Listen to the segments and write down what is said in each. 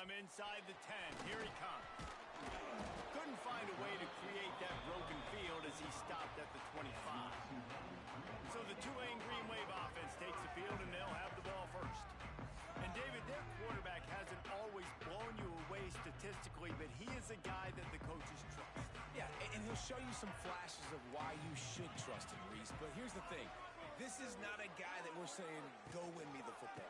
from inside the 10. Here he comes. Couldn't find a way to create that broken field as he stopped at the 25. So the Tulane Green Wave offense takes the field, and they'll have the ball first. And, David, their quarterback hasn't always blown you away statistically, but he is a guy that the coaches trust. Yeah, and he'll show you some flashes of why you should trust him, Reese. But here's the thing. This is not a guy that we're saying, go win me the football.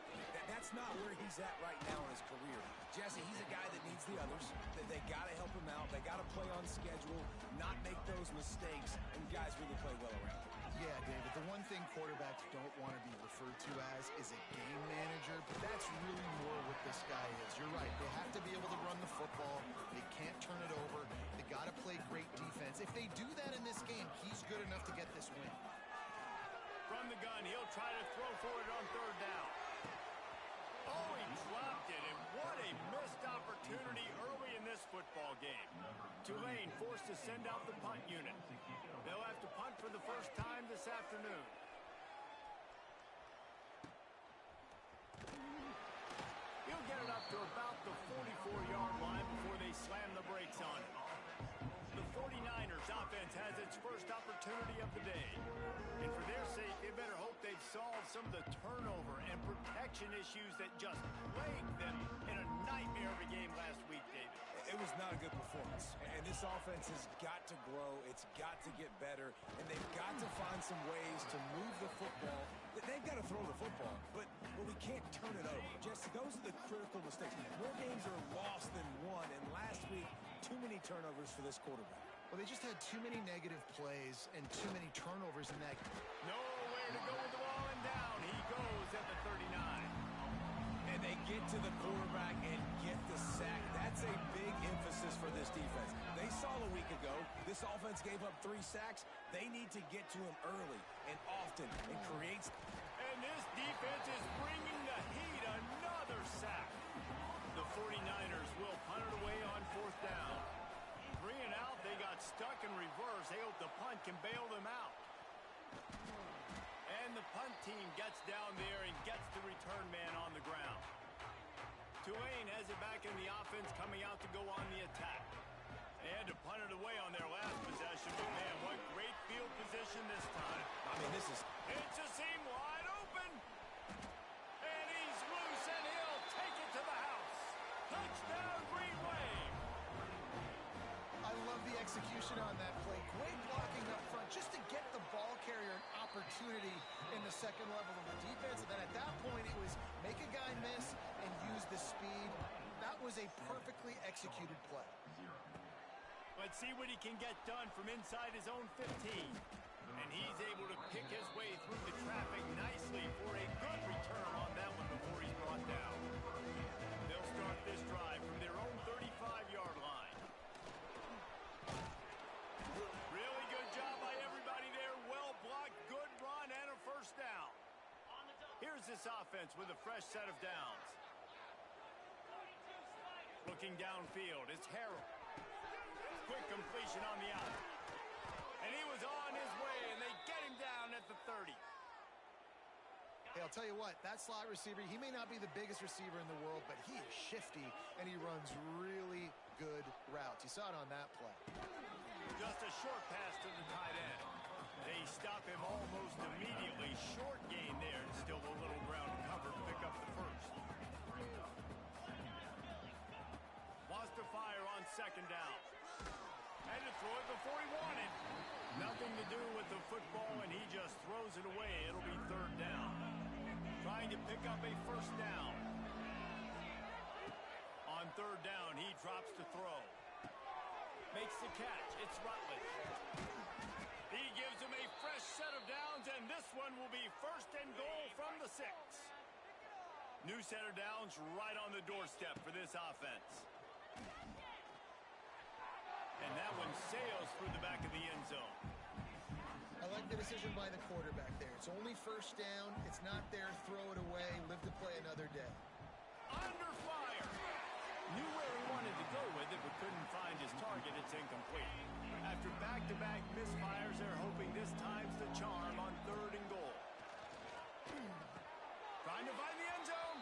That's not where he's at right now in his career. Jesse, he's a guy that needs the others. They got to help him out. They got to play on schedule, not make those mistakes, and guys really play well around him. Yeah, David, the one thing quarterbacks don't want to be referred to as is a game manager, but that's really more what this guy is. You're right. They have to be able to run the football. They can't turn it over. They got to play great defense. If they do that in this game, he's good enough to get this win. From the gun, he'll try to throw for it on third down. Oh, he dropped it, and what a missed opportunity early in this football game. Tulane forced to send out the punt unit. They'll have to punt for the first time this afternoon. He'll get it up to about the 44-yard line before they slam the brakes on it. The 49ers offense has its first opportunity of the day. And for their sake, they better hope they've solved some of the turnover and protection issues that just plagued them in a nightmare of a game last week, David. It was not a good performance. And this offense has got to grow. It's got to get better. And they've got to find some ways to move the football. They've got to throw the football, but we can't turn it over. Jesse, those are the critical mistakes. More games are lost than won, and last week, too many turnovers for this quarterback. Well, they just had too many negative plays and too many turnovers in that. Nowhere to go with the ball, and down he goes at the 39. And they get to the quarterback and get the sack. That's a big emphasis for this defense. They saw a week ago this offense gave up 3 sacks. They need to get to him early and often and create. And this defense is bringing the heat. Another sack. The 49ers will punt it away on fourth down. 3 and out. They got stuck in reverse. They hope the punt can bail them out. And the punt team gets down there and gets the return man on the ground. Tulane has it back in the offense, coming out to go on the attack. They had to punt it away on their last possession, but man, what great field position this time. I mean, this is... It's a seam wide open. And he's loose, and he'll take it to the house. Touchdown, Green Wave. I love the execution on that play. Great blocking up front just to get the ball carrier an opportunity in the second level of the defense. And then at that point, it was make a guy miss and use the speed. That was a perfectly executed play. Let's see what he can get done from inside his own 15. And he's able to pick his way through the traffic nicely for a good return on that one before he's brought down. They'll start this drive from their own 35-yard line. Really good job by everybody there. Well blocked, good run, and a first down. Here's this offense with a fresh set of downs. Looking downfield, it's Harrell. Quick completion on the out. And he was on his way, and they get him down at the 30. Hey, I'll tell you what, that slot receiver, he may not be the biggest receiver in the world, but he is shifty, and he runs really good routes. You saw it on that play. Just a short pass to the tight end. They stop him almost immediately. Short gain there, and still a little ground cover to pick up the first. Wants to fire on second down. Had to throw it before he wanted. Nothing to do with the football, and he just throws it away. It'll be third down. Trying to pick up a first down. On third down, he drops to throw. Makes the catch. It's Rutledge. He gives him a fresh set of downs, and this one will be first and goal from the 6. New set of downs right on the doorstep for this offense. And that one sails through the back of the end zone. I like the decision by the quarterback there. It's only first down. It's not there. Throw it away. Live to play another day. Under fire. Knew where he wanted to go with it, but couldn't find his target. It's incomplete. After back-to-back misfires, they're hoping this time's the charm on third and goal. Trying to find the end zone.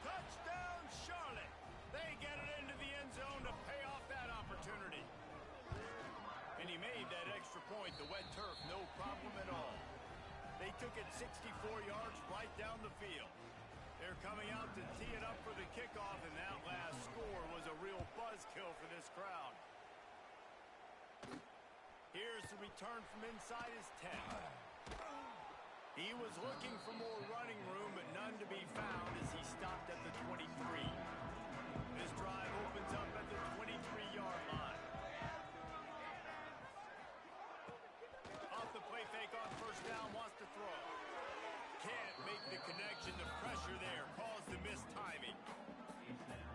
Touchdown, Charlotte. They get extra point. The wet turf, no problem at all. They took it 64 yards right down the field. They're coming out to tee it up for the kickoff, and that last score was a real buzzkill for this crowd. Here's the return from inside his 10. He was looking for more running room, but none to be found as he stopped at the 23. This drive opens up at the 23-yard line. Off the play fake on first down, wants to throw. Can't make the connection. The pressure there caused the missed timing.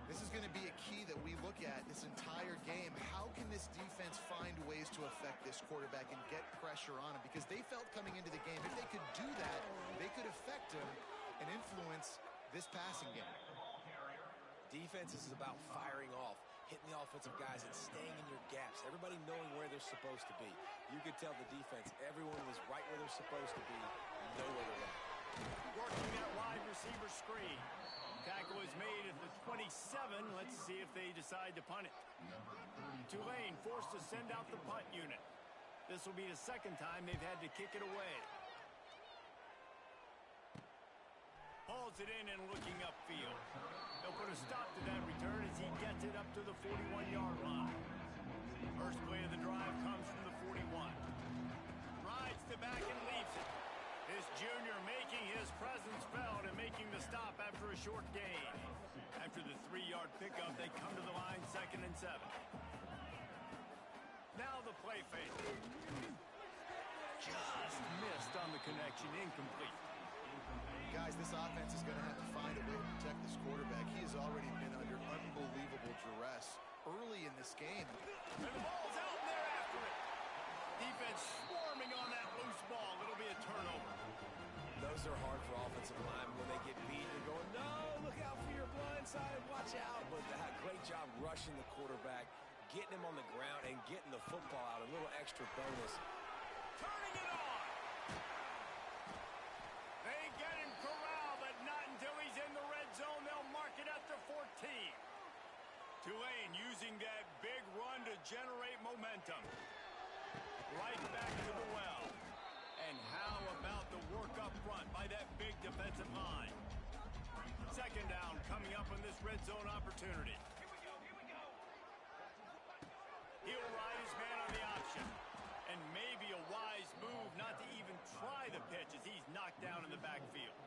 This is going to be a key that we look at this entire game. How can this defense find ways to affect this quarterback and get pressure on him? Because they felt coming into the game, if they could do that, they could affect him and influence this passing game. Defense is about firing off, hitting the offensive guys, and staying in your gaps. Everybody knowing where they're supposed to be. You could tell the defense, everyone was right where they're supposed to be, nowhere to run. Working that wide receiver screen. Tackle is made at the 27. Let's see if they decide to punt it. Tulane forced to send out the punt unit. This will be the second time they've had to kick it away. Hauls it in and looking upfield. They'll put a stop to that return as he gets it up to the 41-yard line. First play of the drive comes from the 41. Rides to back and leaves it. This junior making his presence felt and making the stop after a short gain. After the 3-yard pickup, they come to the line 2nd and 7. Now the play fake. Just missed on the connection, incomplete. Guys, this offense is going to have to find a way to protect this quarterback. He has already been under unbelievable duress early in this game. And the ball's out and they're after it. Defense swarming on that loose ball. It'll be a turnover. Those are hard for offensive linemen. When they get beat, you're going, no, look out for your blind side, watch out. But great job rushing the quarterback, getting him on the ground, and getting the football out. A little extra bonus. Turning it on. They get him corralled, but not until he's in the red zone. They'll mark it at the 14. Tulane using that big run to generate momentum. Right back to the well. And how about the work up front by that big defensive line? Second down coming up on this red zone opportunity. He'll ride his man on the option. And maybe a wise move not to even try the pitch as he's knocked down in the backfield.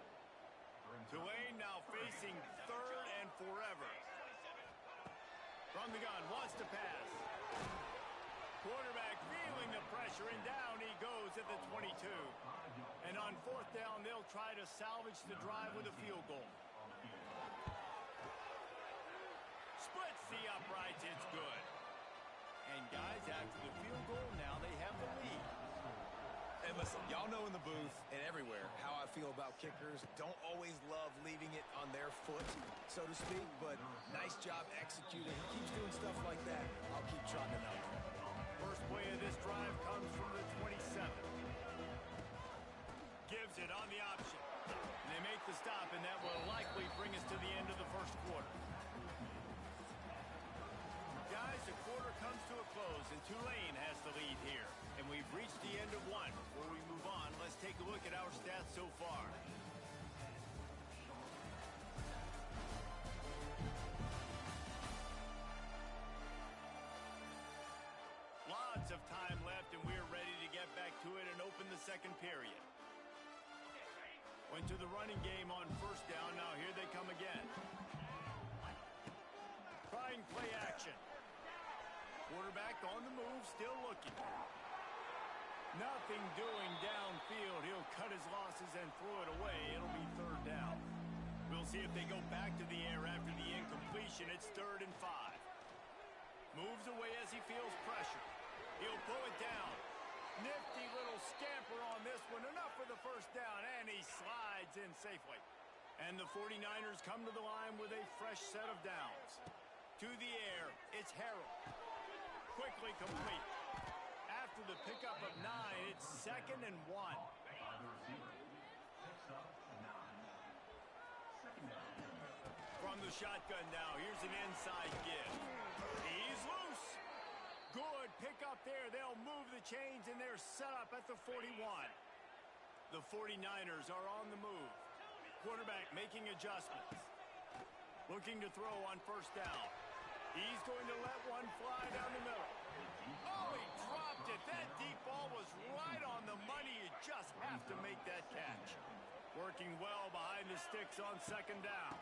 Tulane now facing 3rd and forever. From the gun, wants to pass. Quarterback feeling the pressure, and down he goes at the 22. And on 4th down, they'll try to salvage the drive with a field goal. Splits the uprights, it's good. And guys, after the field goal, now they have the lead. And listen, y'all know in the booth and everywhere how I feel about kickers. Don't always love leaving it on their foot, so to speak, but nice job executing. He keeps doing stuff like that. I'll keep trotting it out. First play of this drive comes from the 27. Gives it on the option. And they make the stop, and that will likely bring us to the end of the first quarter. Guys, the quarter comes to a close, and Tulane has the lead here. And we've reached the end of one. Before we move on, let's take a look at our stats so far. Lots of time left, and we're ready to get back to it and open the second period. Went to the running game on first down. Now here they come again. Trying play action. Quarterback on the move, still looking. Nothing doing downfield. He'll cut his losses and throw it away. It'll be 3rd down. We'll see if they go back to the air after the incompletion. It's 3rd and 5. Moves away as he feels pressure. He'll pull it down. Nifty little scamper on this one. Enough for the first down, and he slides in safely. And the 49ers come to the line with a fresh set of downs. To the air, it's Harrell. Quickly complete. After the pickup of 9, it's 2nd and 1. From the shotgun now, here's an inside give. He's loose. Good pick up there. They'll move the chains, and they're set up at the 41. The 49ers are on the move. Quarterback making adjustments. Looking to throw on first down. He's going to let one fly down the middle. Oh, he dropped it. That deep ball was right on the money. You just have to make that catch. Working well behind the sticks on second down.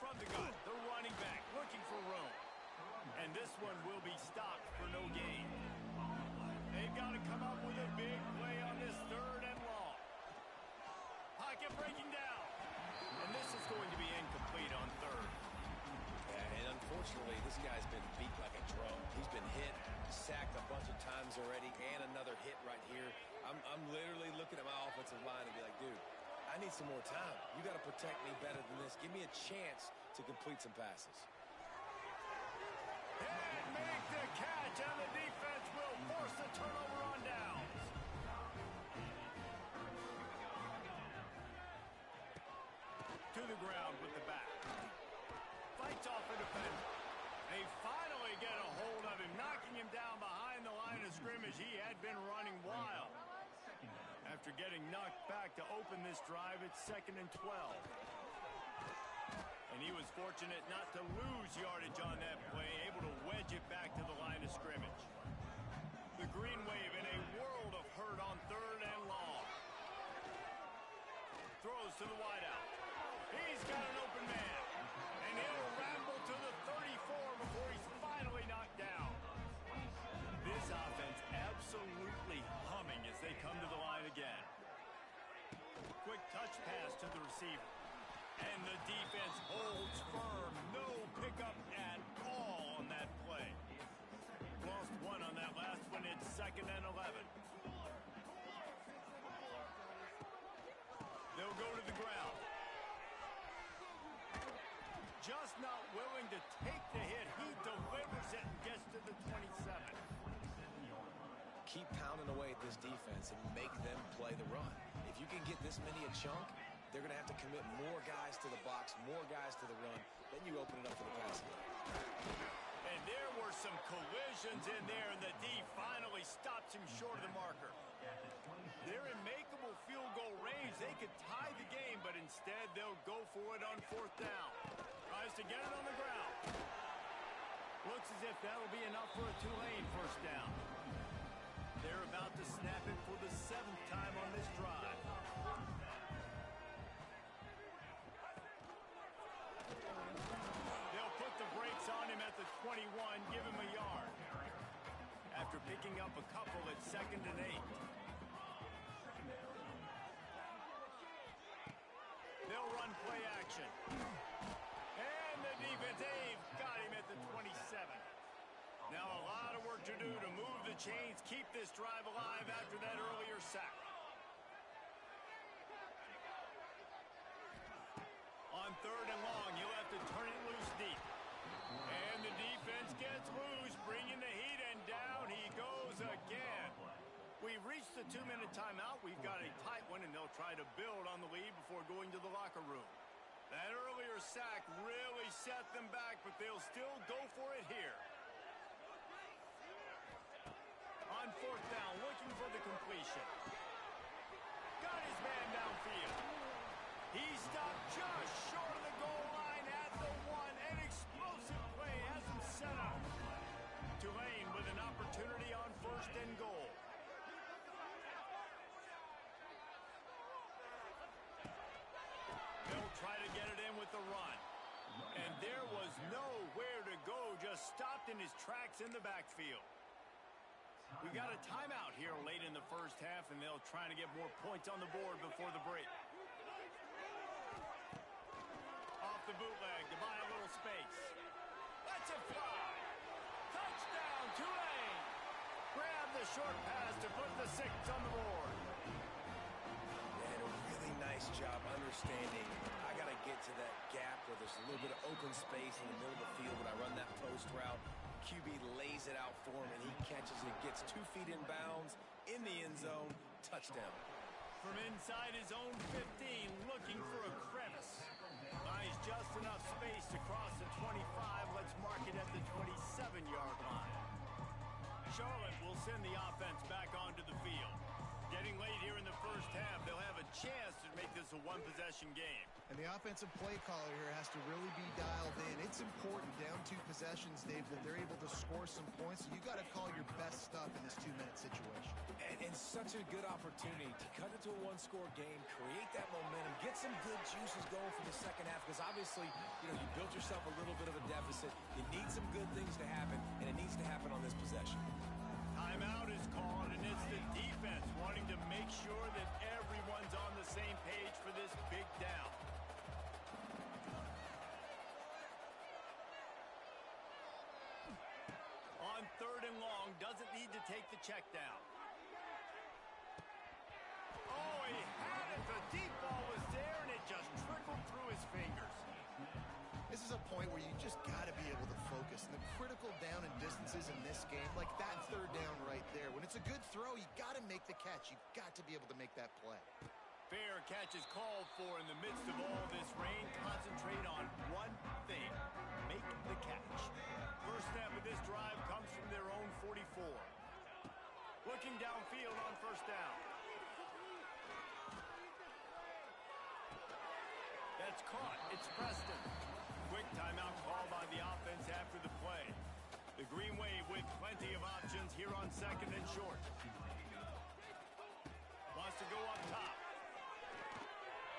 From the gun, the running back looking for room. And this one will be stopped for no gain. They've got to come up with a big play on this third and long. Pocket breaking down. And this is going to be incomplete on third. Yeah, and unfortunately, this guy's been beat like a drum. He's been hit, sacked a bunch of times already, and another hit right here. I'm literally looking at my offensive line and be like, dude, I need some more time. You got to protect me better than this. Give me a chance to complete some passes. And make the catch, and the defense will force the turnover on downs. To the ground with the back. Fights off a defender. They finally get a hold of him, knocking him down behind the line of scrimmage. He had been running wild. After getting knocked back to open this drive, it's 2nd and 12. And he was fortunate not to lose yardage on that play, able to wedge it back to the line of scrimmage. The Green Wave in a world of hurt on third and long. Throws to the wideout. He's got an open man. And he'll ramble to the 34 before he's finally knocked down. This offense absolutely humming as they come to the line again. Quick touch pass to the receiver. And the defense holds firm. No pickup at all on that play. Lost one on that last one. It's 2nd and 11. They'll go to the ground. Just not willing to take the hit. He delivers it and gets to the 27. Keep pounding away at this defense and make them play the run. If you can get this many a chunk, they're going to have to commit more guys to the box, more guys to the run. Then you open it up for the passing. And there were some collisions in there, and the D finally stops him short of the marker. They're in makeable field goal range. They could tie the game, but instead they'll go for it on fourth down. Tries to get it on the ground. Looks as if that'll be enough for a Tulane first down. They're about to snap it for the 7th time on this drive. They'll put the brakes on him at the 21, give him a yard. After picking up a couple at 2nd and 8. They'll run play action. And the defense, they've got him at the 27. Now a lot of work to do to move the chains, keep this drive alive after that earlier sack. On third and long, you'll have to turn it loose deep. And the defense gets loose, bringing the heat, and down he goes again. We've reached the 2-minute timeout. We've got a tight one, and they'll try to build on the lead before going to the locker room. That earlier sack really set them back, but they'll still go for it here. On fourth down, looking for the completion. Got his man downfield. He stopped just short of the goal line at the 1. An explosive play has him set up. Tulane with an opportunity on 1st and goal. They'll try to get it in with the run. And there was nowhere to go, just stopped in his tracks in the backfield. We got a timeout here late in the first half, and they'll try to get more points on the board before the break. Off the bootleg to buy a little space. Lets it fly. Touchdown, Tulane. Grab the short pass to put the 6 on the board. And a really nice job understanding I got to get to that gap where there's a little bit of open space in the middle of the field when I run that post route. QB lays it out for him, and he catches it, gets 2 feet in bounds, in the end zone, touchdown. From inside his own 15, looking for a crevice. Buys just enough space to cross the 25. Let's mark it at the 27-yard line. Charlotte will send the offense back onto the field. Getting late here in the first half, they'll have a chance to make this a one-possession game. And the offensive play caller here has to really be dialed in. It's important down 2 possessions, Dave, that they're able to score some points. So you got to call your best stuff in this 2-minute situation. And such a good opportunity to cut into a one-score game, create that momentum, get some good juices going for the second half, because obviously, you built yourself a little bit of a deficit. You need some good things to happen, and it needs to happen on this possession. Timeout is called, and it's the defense wanting to make sure that everyone's on the same page for this big down. On 3rd and long, doesn't need to take the check down. Oh, he had it. The deep ball was there, and it just trickled through his fingers. This is a point where you just got to be able to focus. And the critical down and distances in this game, like that 3rd down right there. When it's a good throw, you got to make the catch. You've got to be able to make that play. Fair catch is called for in the midst of all this rain. Concentrate on one thing. Make the catch. First step of this drive comes from their own 44. Looking downfield on 1st down. That's caught. It's Preston. Quick timeout call by the offense after the play. The Green Wave with plenty of options here on 2nd and short. Wants to go up top.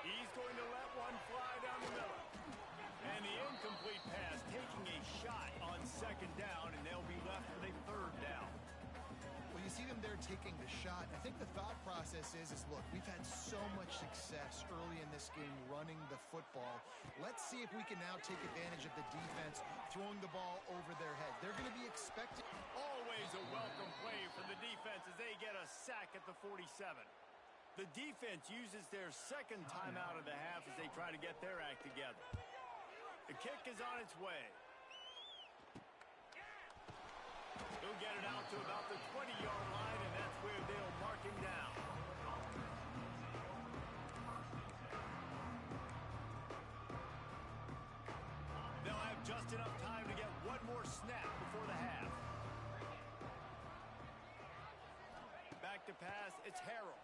He's going to let one fly down the middle. And the incomplete pass taking a shot on 2nd down, and they'll be left with a 3rd down. Well, you see them there taking the shot. I think the thought process is look, we've had so much success early in this game running the football. Let's see if we can now take advantage of the defense throwing the ball over their head. They're going to be expecting. Always a welcome play for the defense as they get a sack at the 47. The defense uses their 2nd timeout of the half as they try to get their act together. The kick is on its way. He'll get it out to about the 20-yard line, and that's where they'll mark him down. They'll have just enough time to get one more snap before the half. Back to pass, it's Harrell.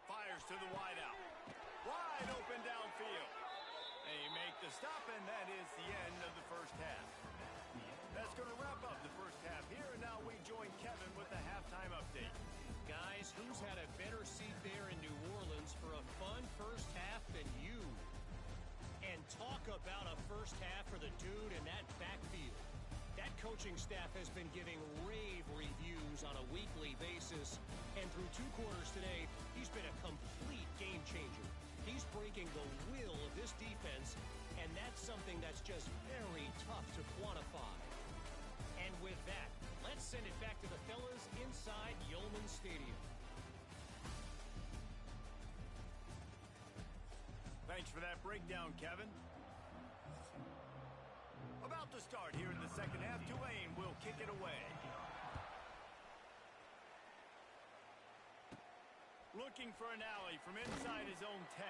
Fires to the wideout. Wide open downfield. They make the stop, and that is the end of the first half. That's going to wrap up the first half here, and now we join Kevin with the halftime update. Guys, who's had a better seat there in New Orleans for a fun first half than you? And talk about a first half for the dude in that backfield. That coaching staff has been giving rave reviews on a weekly basis, and through 2 quarters today, he's been a complete game changer. He's breaking the will of this defense, and that's something that's just very tough to quantify. And with that, let's send it back to the fellas inside Yeoman Stadium. Thanks for that breakdown, Kevin. About to start here in the second half, Tulane will kick it away. Looking for an alley from inside his own 10.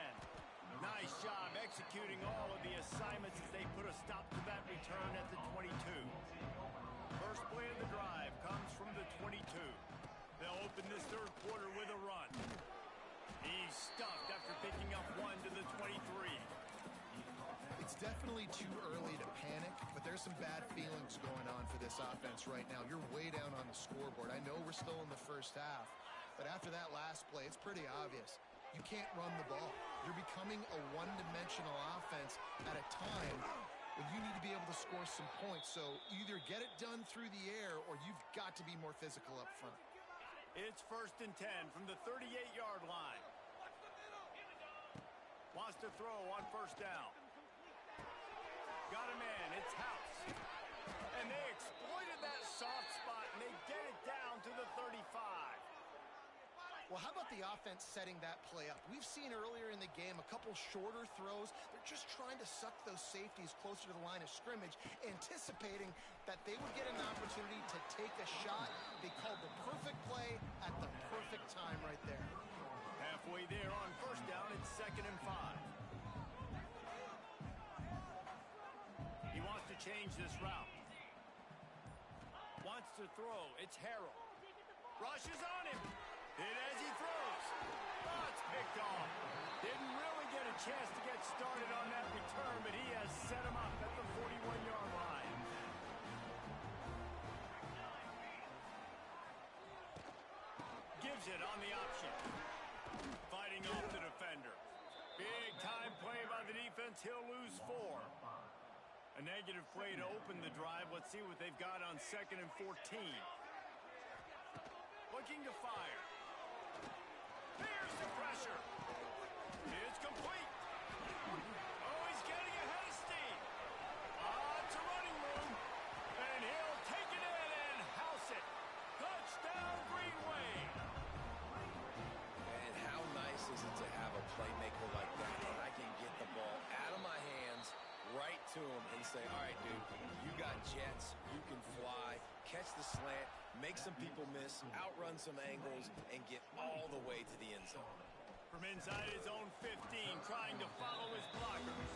Nice job executing all of the assignments as they put a stop to that return at the 22. First play of the drive comes from the 22. They'll open this 3rd quarter with a run. He's stuffed after picking up 1 to the 23. It's definitely too early to panic, but there's some bad feelings going on for this offense right now. You're way down on the scoreboard. I know we're still in the first half, but after that last play, it's pretty obvious. You can't run the ball. You're becoming a one-dimensional offense at a time when you need to be able to score some points. So either get it done through the air or you've got to be more physical up front. It's 1st and 10 from the 38-yard line. Wants to throw on 1st down. Got a man. It's House. And they exploited that soft spot, and they get it down to the 35. Well, how about the offense setting that play up? We've seen earlier in the game a couple shorter throws. They're just trying to suck those safeties closer to the line of scrimmage, anticipating that they would get an opportunity to take a shot. They called the perfect play at the perfect time right there. Halfway there on 1st down, it's 2nd and 5. He wants to change this route. to throw. It's Harrell. Rushes on him. Hit as he throws. Oh, it's picked off. Didn't really get a chance to get started on that return, but he has set him up at the 41-yard line. Gives it on the option. Fighting off the defender. Big time play by the defense. He'll lose 4. A negative play to open the drive. Let's see what they've got on 2nd and 14. Looking to fire. Here's the pressure. It's complete. Oh, he's getting ahead of steam. It's a running room. And he'll take it in and house it. Touchdown, Green Wave. And how nice is it to have a playmaker like that? And I can get the ball out of my hands, right to him, and say, all right, dude, you got jets, you can fly, catch the slant, make some people miss, outrun some angles, and get all the way to the end zone. From inside his own 15, trying to follow his blockers.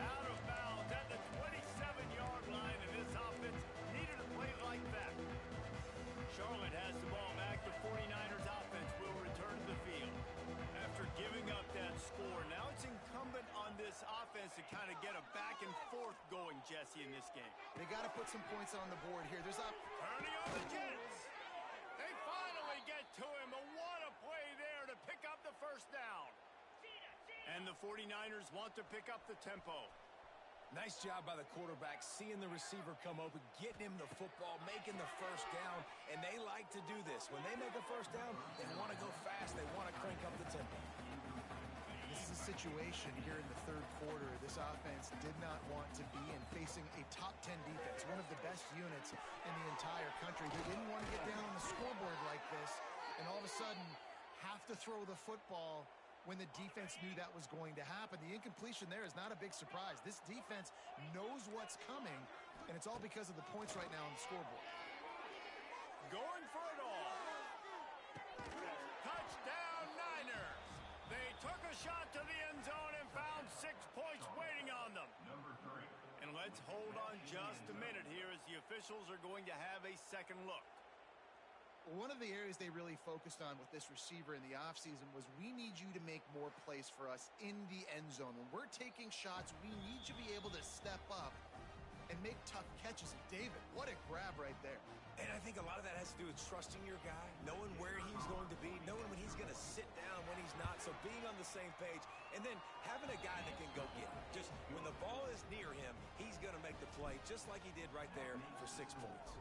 Out of bounds at the 27-yard line, and this offense needed a play like that. Charlotte has the ball back. The 49ers offense will return to the field. After giving up that score, now it's incumbent on this offense to kind of get a back and forth going, Jesse, in this game. They got to put some points on the board here. There's up. Turning on the Jets. They finally get to him, but what a play there to pick up the first down. And the 49ers want to pick up the tempo. Nice job by the quarterback, seeing the receiver come open, getting him the football, making the first down, and they like to do this. When they make a first down, they want to go fast. They want to crank up the tempo. This is a situation here in the third quarter. This offense did not want to be in, facing a top 10 defense, one of the best units in the entire country. They didn't want to get down on the scoreboard like this, and all of a sudden have to throw the football when the defense knew that was going to happen. The incompletion there is not a big surprise. This defense knows what's coming, and it's all because of the points right now on the scoreboard. Going for it all. Touchdown, Niners. They took a shot to the end zone and found 6 points waiting on them. And let's hold on just a minute here as the officials are going to have a second look. One of the areas they really focused on with this receiver in the offseason was, we need you to make more plays for us in the end zone. When we're taking shots, we need you to be able to step up and make tough catches. And David, what a grab right there. And I think a lot of that has to do with trusting your guy, knowing where he's going to be, knowing when he's going to sit down, when he's not. So being on the same page, and then having a guy that can go get it. Just when the ball is near him, he's going to make the play, just like he did right there for 6 points.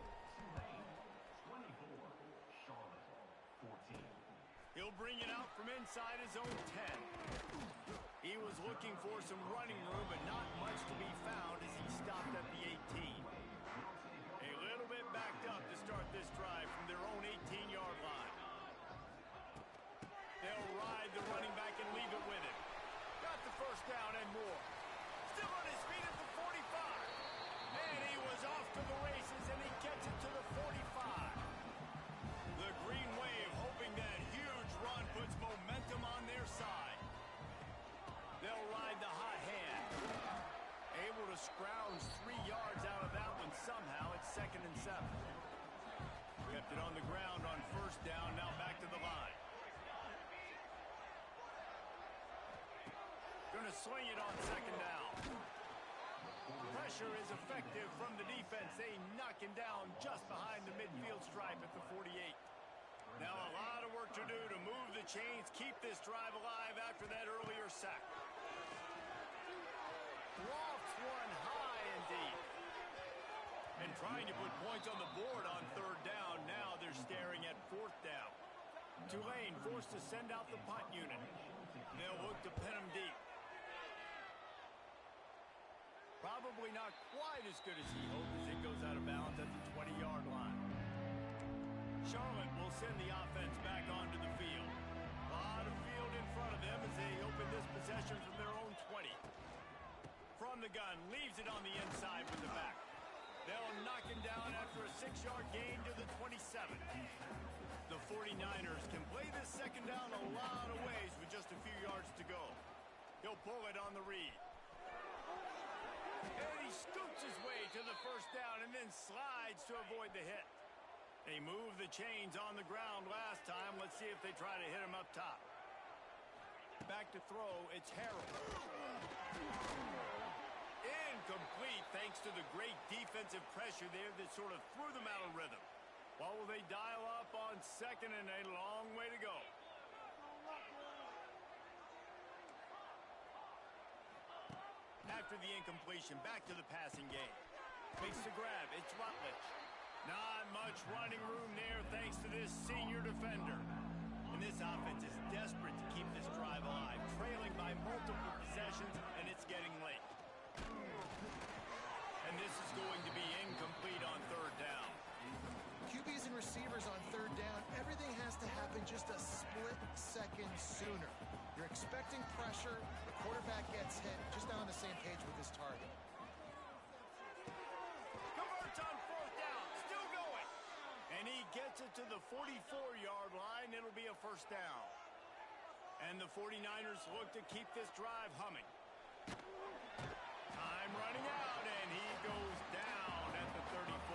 He'll bring it out from inside his own 10. He was looking for some running room, but not much to be found as he stopped at the 18. A little bit backed up to start this drive from their own 18-yard line. They'll ride the running back and leave it with him. Got the first down and more. Still on his feet at the 45. And he was off to the races, and he gets it to the 45. The Green Wave hoping that huge run puts momentum on their side. They'll ride the hot hand. Able to scrounge 3 yards out of that one somehow. It's 2nd and 7. Kept it on the ground on first down. Now back to the line. Gonna swing it on 2nd down. Pressure is effective from the defense. They knock him down just behind the midfield stripe at the 48. Now a lot of work to do to move the chains, keep this drive alive after that earlier sack. Lofts one high and deep. And trying to put points on the board on 3rd down. Now they're staring at 4th down. Tulane forced to send out the punt unit. They'll look to pin him deep. Probably not quite as good as he hoped as it goes out of bounds at the 20-yard line. Charlotte will send the offense back onto the field. A lot of field in front of them as they open this possession from their own 20. From the gun, leaves it on the inside with the back. They'll knock him down after a 6-yard gain to the 27. The 49ers can play this 2nd down a lot of ways with just a few yards to go. He'll pull it on the read. And he scoots his way to the first down and then slides to avoid the hit. They moved the chains on the ground last time. Let's see if they try to hit him up top. Back to throw, it's Harold. Incomplete thanks to the great defensive pressure there that sort of threw them out of rhythm. What will they dial up on second and a long way to go? After the incompletion, back to the passing game. Makes the grab, it's Rutledge. Not much running room there thanks to this senior defender. And this offense is desperate to keep this drive alive, trailing by multiple possessions, and it's getting late. And this is going to be incomplete on third down. QBs and receivers on third down, everything has to happen just a split second sooner. You're expecting pressure, the quarterback gets hit, just not on the same page with his target. Converts on fourth down, still going. And he gets it to the 44-yard line. It'll be a first down. And the 49ers look to keep this drive humming. Time running out, and he goes down at the 34.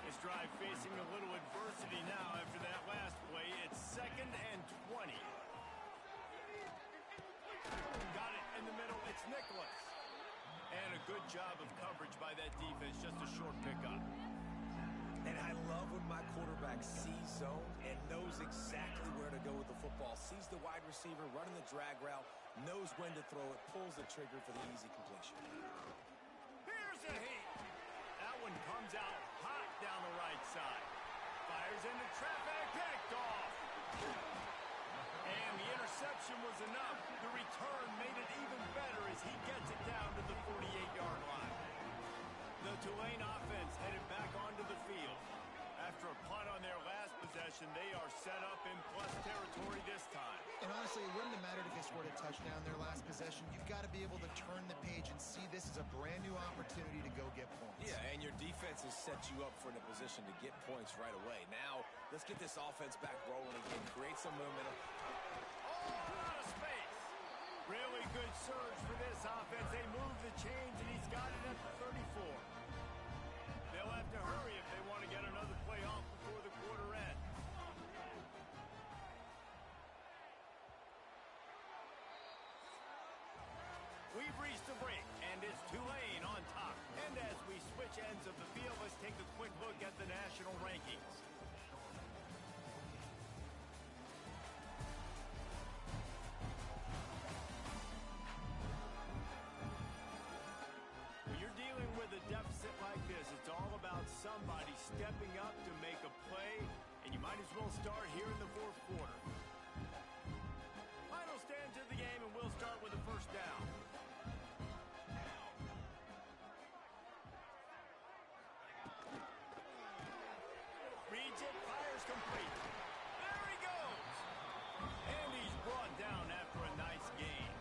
This drive facing a little adversity now after that last play. It's 2nd and 20. Got it in the middle. It's Nicholas. And a good job of coverage by that defense. Just a short pickup. And I love when my quarterback sees zone and knows exactly where to go with the football. Sees the wide receiver running the drag route, knows when to throw it, pulls the trigger for the easy completion. Here's a heat. That one comes out hot down the right side. Fires into traffic, picked off. And the interception was enough. The return made it even better as he gets it down to the 48-yard line. The Tulane offense headed back onto the field. After a punt on their last possession, they are set up in plus territory this time. And honestly, it wouldn't have mattered if they scored a touchdown their last possession. You've got to be able to turn the page and see this as a brand new opportunity to go get points. Yeah, and your defense has set you up for in a position to get points right away. Now, let's get this offense back rolling again, create some momentum. Oh, out of space. Really good surge for this offense. They move the chains, and he's got it at the 34. They'll have to hurry if they want to get another play off before the quarter ends. We've reached a break, and it's Tulane on top. And as we switch ends of the field, let's take a quick look at the national rankings. When you're dealing with a deficit like this, it's all about somebody stepping up to make a play, and you might as well start here in the fourth quarter. Final stands of the game, and we'll start with the first down. Reads it, fires complete. There he goes! And he's brought down after a nice gain.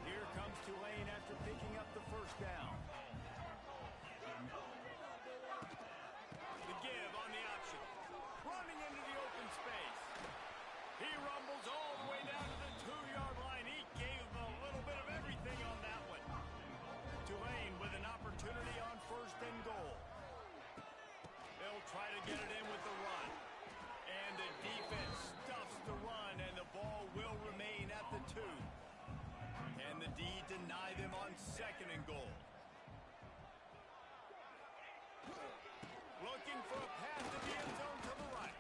Here comes Tulane after picking up the first down. The give on the option. Running into the open space. He rumbles all the way down to the 2-yard line. He gave them a little bit of everything on that one. Tulane with an opportunity on first and goal. They'll try to get it in with the run. And the defense stuffs the run, and the ball will remain at the 2. And the D deny them on second and goal. Looking for a pass to the end zone to the right.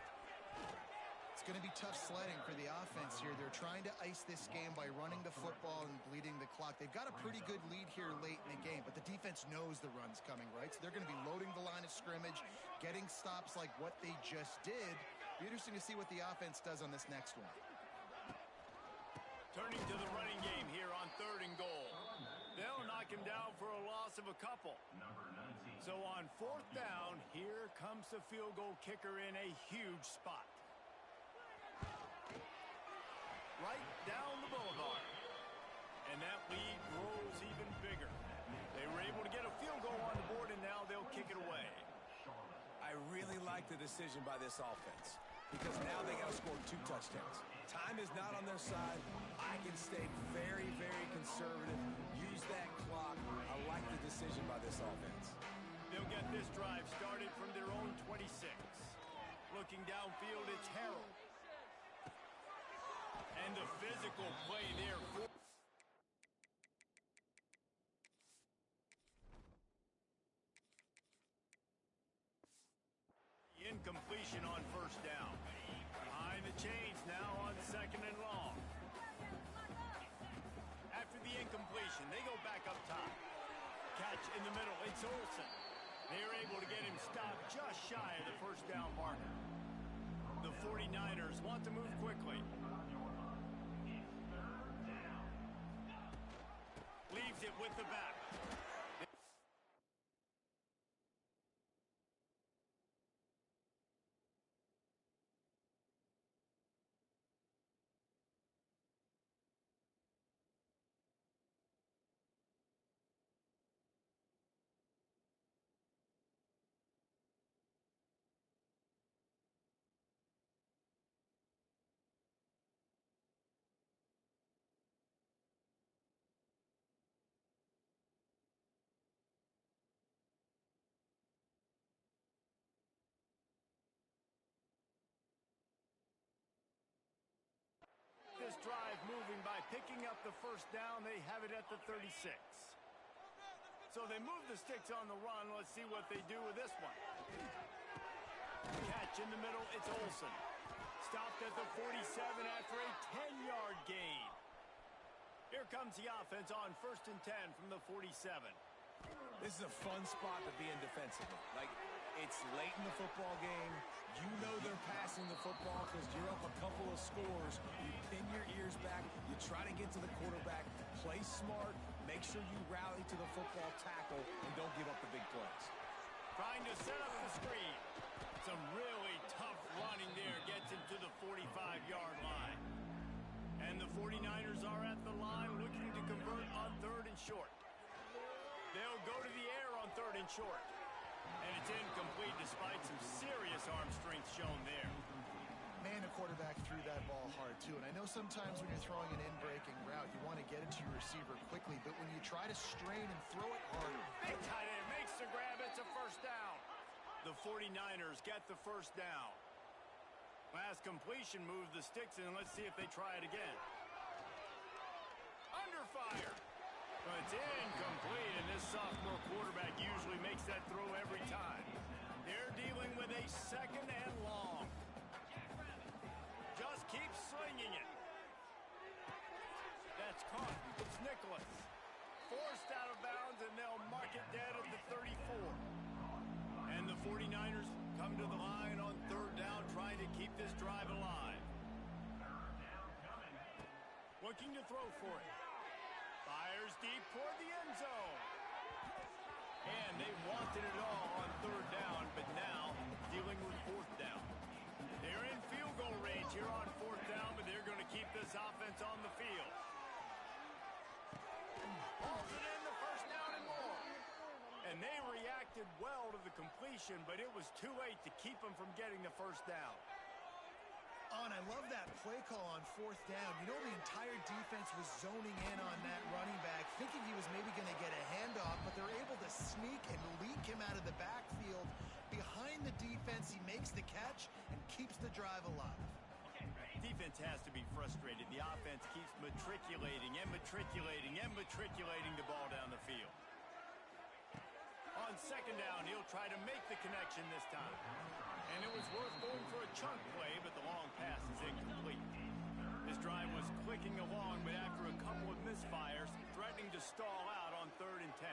It's going to be tough sledding for the offense here. They're trying to ice this game by running the football and bleeding the clock. They've got a pretty good lead here late in the game, but the defense knows the run's coming, right? So they're going to be loading the line of scrimmage, getting stops like what they just did. Be interesting to see what the offense does on this next one. Turning to the running game here on third and goal. They'll knock him down for a loss of a couple. So on fourth down, here comes the field goal kicker in a huge spot. Right down the boulevard. And that lead grows even bigger. They were able to get a field goal on the board, and now they'll kick it away. I really like the decision by this offense because now they got to score 2 touchdowns. Time is not on their side. I can stay very, very conservative. Use that clock. I like the decision by this offense. They'll get this drive started from their own 26. Looking downfield, it's Harrell. And the physical play there for incompletion on first down. Behind the chains now on second and long. After the incompletion, they go back up top. Catch in the middle, it's Olsen. They're able to get him stopped just shy of the first down marker. The 49ers want to move quickly. Leaves it with the back. This drive moving by picking up the first down. They have it at the 36. So they move the sticks on the run. Let's see what they do with this one. Catch in the middle, it's Olsen. Stopped at the 47 after a 10-yard gain. Here comes the offense on 1st and 10 from the 47. This is a fun spot to be in defensively. Like, it's late in the football game. You know they're passing the football because you're up a couple of scores. You pin your ears back. You try to get to the quarterback. Play smart. Make sure you rally to the football tackle and don't give up the big plays. Trying to set up the screen. Some really tough running there. Gets him to the 45-yard line. And the 49ers are at the line looking to convert on 3rd and short. They'll go to the air on 3rd and short. And it's incomplete despite some serious arm strength shown there. Man, the quarterback threw that ball hard, too. And I know sometimes when you're throwing an in-breaking route, you want to get it to your receiver quickly. But when you try to strain and throw it hard. Big tight end makes the grab. It's a first down. The 49ers get the first down. Last completion moves the sticks in. Let's see if they try it again. Under fire. Well, it's incomplete, and this sophomore quarterback usually makes that throw every time. They're dealing with a 2nd and long. Just keep slinging it. That's caught. It's Nicholas. Forced out of bounds, and they'll mark it dead at the 34. And the 49ers come to the line on 3rd down, trying to keep this drive alive. Looking to throw for it. Fires deep toward the end zone. And they wanted it all on 3rd down, but now dealing with 4th down. They're in field goal range here on 4th down, but they're going to keep this offense on the field. Hauls it in, the first down and more. And they reacted well to the completion, but it was too late to keep them from getting the first down. Oh, and I love that play call on 4th down. You know, the entire defense was zoning in on that running back, thinking he was maybe going to get a handoff, but they're able to sneak and leak him out of the backfield. Behind the defense, he makes the catch and keeps the drive alive. Defense has to be frustrated. The offense keeps matriculating and matriculating and matriculating the ball down the field. On 2nd down, he'll try to make the connection this time. And it was worth going for a chunk play, but the long pass is incomplete. His drive was clicking along, but after a couple of misfires, threatening to stall out on 3rd and 10.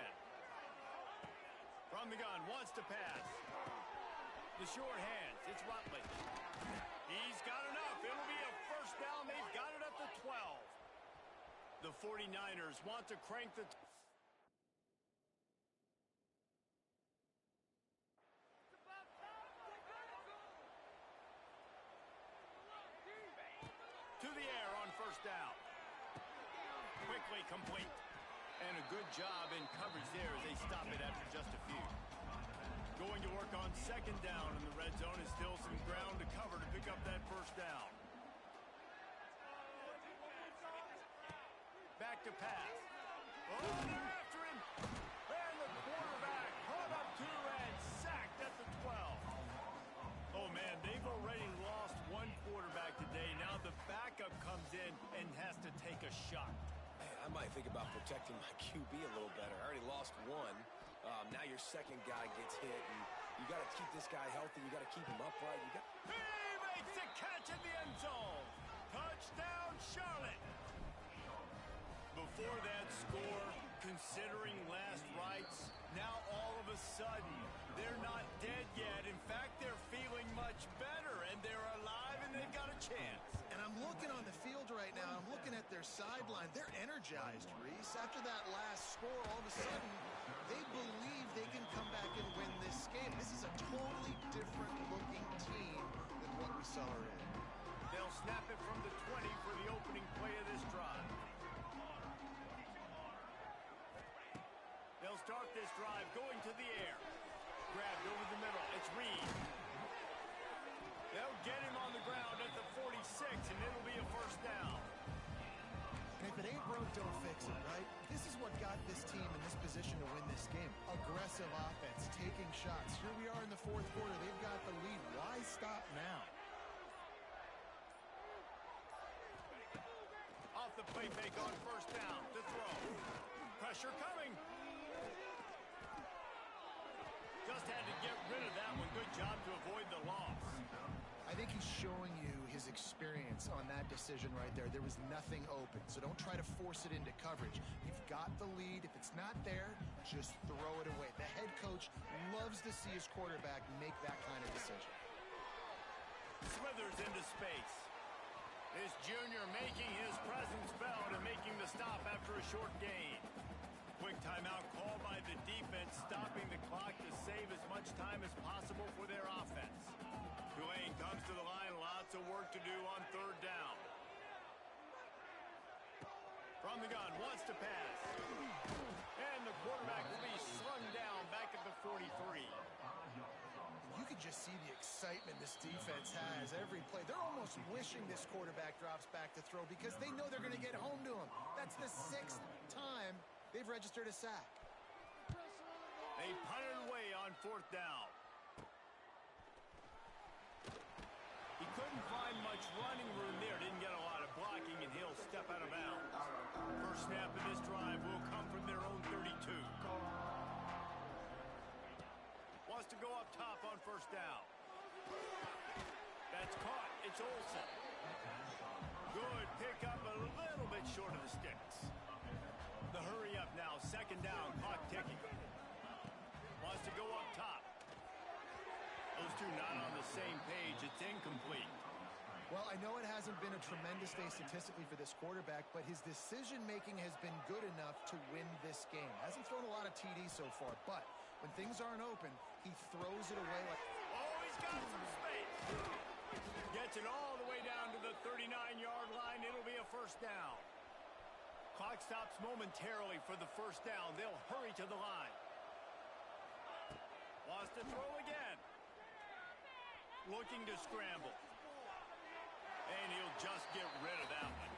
From the gun, wants to pass. The short hands, it's Rutledge. He's got enough. It'll be a first down. They've got it at the 12. The 49ers want to crank the... to the air on first down. Quickly complete. And a good job in coverage there as they stop it after just a few. Going to work on 2nd down in the red zone is still some ground to cover to pick up that first down. Back to pass. Oh, they're after him. And the quarterback caught up to him. They've already lost one quarterback today. Now the backup comes in and has to take a shot. Man, I might think about protecting my QB a little better. I already lost one. Now your second guy gets hit, and you got to keep this guy healthy. You got to keep him upright. He makes the catch in the end zone. Touchdown, Charlotte. Before that score, considering last rites, now all of a sudden, they're not dead yet. In fact, they're feeling much better, and they're alive, and they've got a chance. And I'm looking on the field right now. I'm looking at their sideline. They're energized, Reese. After that last score, all of a sudden, they believe they can come back and win this game. This is a totally different-looking team than what we saw earlier. They'll snap it from the 20 for the opening play of this drive. They'll start this drive going to the air. Grabbed over the middle. It's Reed. They'll get him on the ground at the 46, and it'll be a first down. And if it ain't broke, don't fix it, right? This is what got this team in this position to win this game. Aggressive offense, taking shots. Here we are in the fourth quarter. They've got the lead. Why stop now? Off the play fake on first down to throw. Pressure coming. Just had to get rid of that one. Good job to avoid the loss. I think he's showing you his experience on that decision right there. There was nothing open, so don't try to force it into coverage. You've got the lead. If it's not there, just throw it away. The head coach loves to see his quarterback make that kind of decision. Slithers into space. This junior making his presence felt and making the stop after a short gain. Quick timeout called by the defense, stopping the clock to save as much time as possible for their offense. Tulane comes to the line, lots of work to do on third down. From the gun, wants to pass. And the quarterback will be slung down back at the 43. You can just see the excitement this defense has every play. They're almost wishing this quarterback drops back to throw because they know they're going to get home to him. That's the 6th time they've registered a sack. They punted away on fourth down. He couldn't find much running room there. Didn't get a lot of blocking, and he'll step out of bounds. First snap of this drive will come from their own 32. Wants to go up top on first down. That's caught. It's Olsen. Good pick up, a little bit short of the sticks. The hurry up now. Second down. Clock ticking. Wants to go up top. Those two not on the same page. It's incomplete. Well, I know it hasn't been a tremendous day statistically for this quarterback, but his decision-making has been good enough to win this game. Hasn't thrown a lot of TDs so far, but when things aren't open, he throws it away like... Oh, he's got some space. Gets it all the way down to the 39-yard line. It'll be a first down. Clock stops momentarily for the first down. They'll hurry to the line. Wants to throw again. Looking to scramble. And he'll just get rid of that one.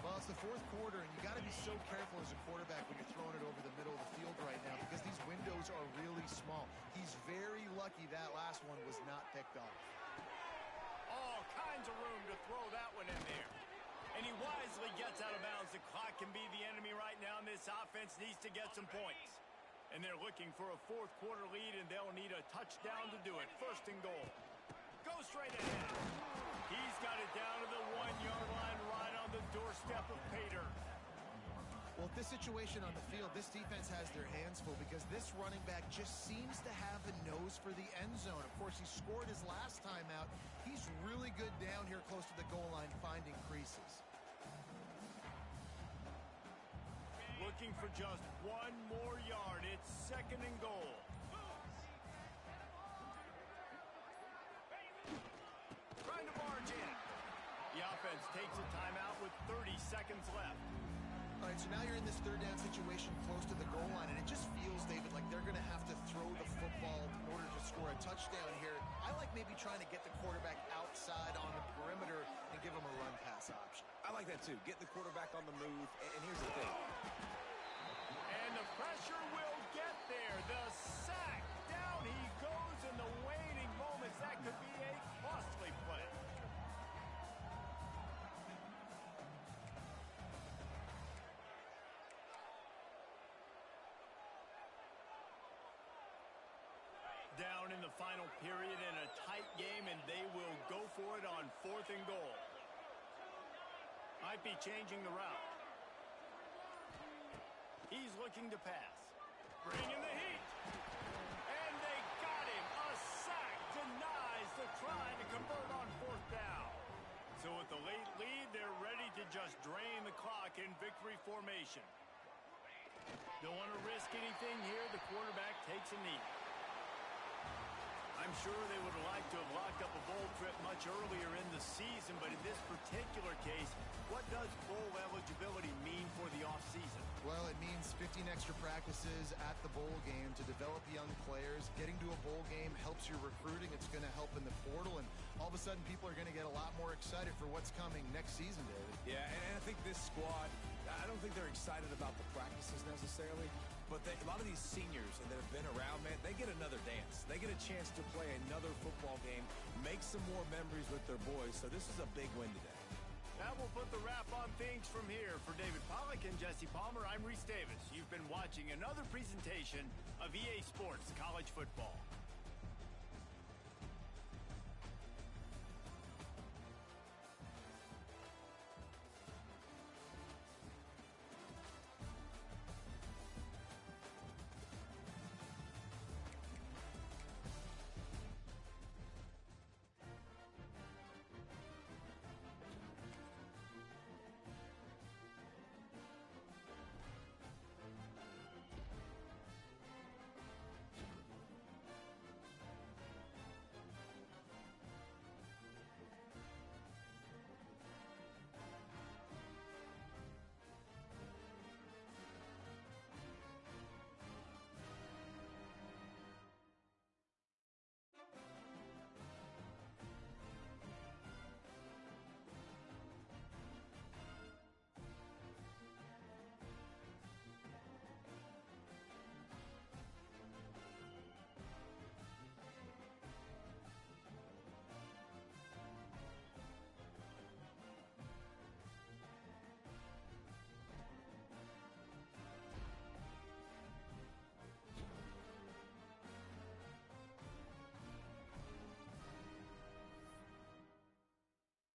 Well, it's the fourth quarter, and you got to be so careful as a quarterback when you're throwing it over the middle of the field right now because these windows are really small. He's very lucky that last one was not picked off. All kinds of room to throw that one in there. And he wisely gets out of bounds. The clock can be the enemy right now, and this offense needs to get some points. And they're looking for a fourth quarter lead, and they'll need a touchdown to do it. First and goal. Go straight ahead. He's got it down to the 1-yard line right on the doorstep of Pater. Well, this situation on the field, this defense has their hands full because this running back just seems to have a nose for the end zone. Of course, he scored his last time out. He's really good down here close to the goal line finding creases. Looking for just one more yard. It's second and goal. Trying to barge in. The offense takes a timeout with 30 seconds left. All right, so now you're in this third down situation close to the goal line, and it just feels, David, like they're going to have to throw the football in order to score a touchdown here. I like maybe trying to get the quarterback outside on the perimeter and give him a run-pass option. I like that, too. Get the quarterback on the move, and here's the thing. And the pressure will get there. The sack. Down he goes in the waning moments. That could be a plus Down in the final period in a tight game, and they will go for it on 4th and goal. Might be changing the route. He's looking to pass. Bringing the heat. And they got him. A sack denies the try to convert on 4th down. So with the late lead, they're ready to just drain the clock in victory formation. Don't want to risk anything here. The quarterback takes a knee. I'm sure they would have liked to have locked up a bowl trip much earlier in the season, but in this particular case, what does bowl eligibility mean for the offseason? Well, it means 15 extra practices at the bowl game to develop young players. Getting to a bowl game helps your recruiting. It's going to help in the portal, and all of a sudden people are going to get a lot more excited for what's coming next season, David. Yeah, and I think this squad, I don't think they're excited about the practices necessarily, but a lot of these seniors that have been around, man, they get another dance. They get a chance to play another football game, make some more memories with their boys, so this is a big win today. That will put the wrap on things from here. For David Pollack and Jesse Palmer, I'm Reese Davis. You've been watching another presentation of EA Sports College Football.